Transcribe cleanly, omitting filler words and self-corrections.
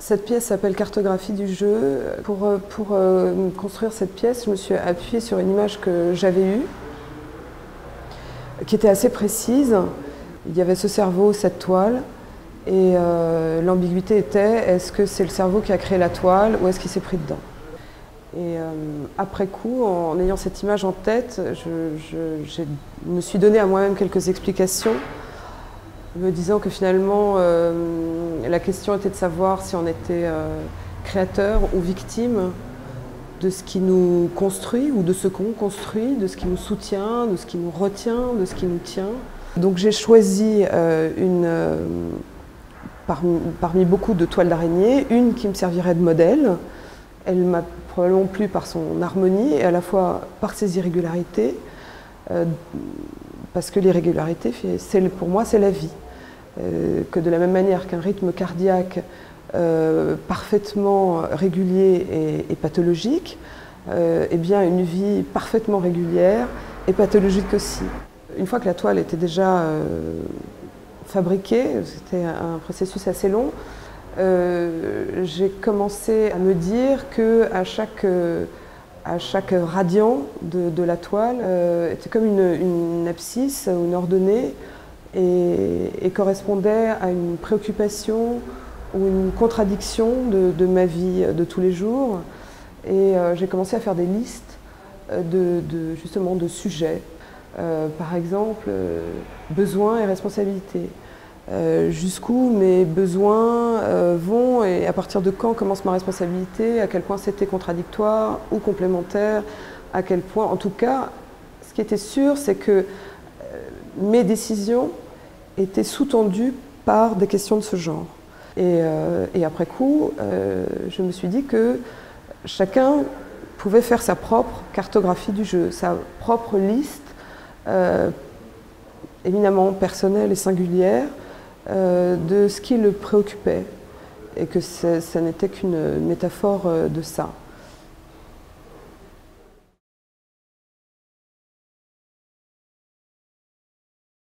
Cette pièce s'appelle Cartographie du jeu. Pour construire cette pièce, je me suis appuyée sur une image que j'avais eue, qui était assez précise. Il y avait ce cerveau, cette toile, et l'ambiguïté était, est-ce que c'est le cerveau qui a créé la toile ou est-ce qu'il s'est pris dedans? Et après coup, en ayant cette image en tête, je me suis donné à moi-même quelques explications, me disant que finalement, la question était de savoir si on était créateur ou victime de ce qui nous construit ou de ce qu'on construit, de ce qui nous soutient, de ce qui nous retient, de ce qui nous tient. Donc j'ai choisi parmi beaucoup de toiles d'araignée, une qui me servirait de modèle. Elle m'a probablement plu par son harmonie et à la fois par ses irrégularités, parce que l'irrégularité, pour moi, c'est la vie. Que de la même manière qu'un rythme cardiaque parfaitement régulier est pathologique, eh bien une vie parfaitement régulière est pathologique aussi. Une fois que la toile était déjà fabriquée, c'était un processus assez long, j'ai commencé à me dire qu'à chaque radian de la toile était comme une abscisse ou une ordonnée et correspondait à une préoccupation ou une contradiction de ma vie de tous les jours. Et j'ai commencé à faire des listes justement de sujets. Par exemple, besoins et responsabilités. Jusqu'où mes besoins vont et à partir de quand commence ma responsabilité, à quel point c'était contradictoire ou complémentaire, à quel point, en tout cas, ce qui était sûr, c'est que mes décisions étaient sous-tendues par des questions de ce genre. Et après coup, je me suis dit que chacun pouvait faire sa propre cartographie du jeu, sa propre liste, éminemment personnelle et singulière, de ce qui le préoccupait, et que ça n'était qu'une métaphore de ça.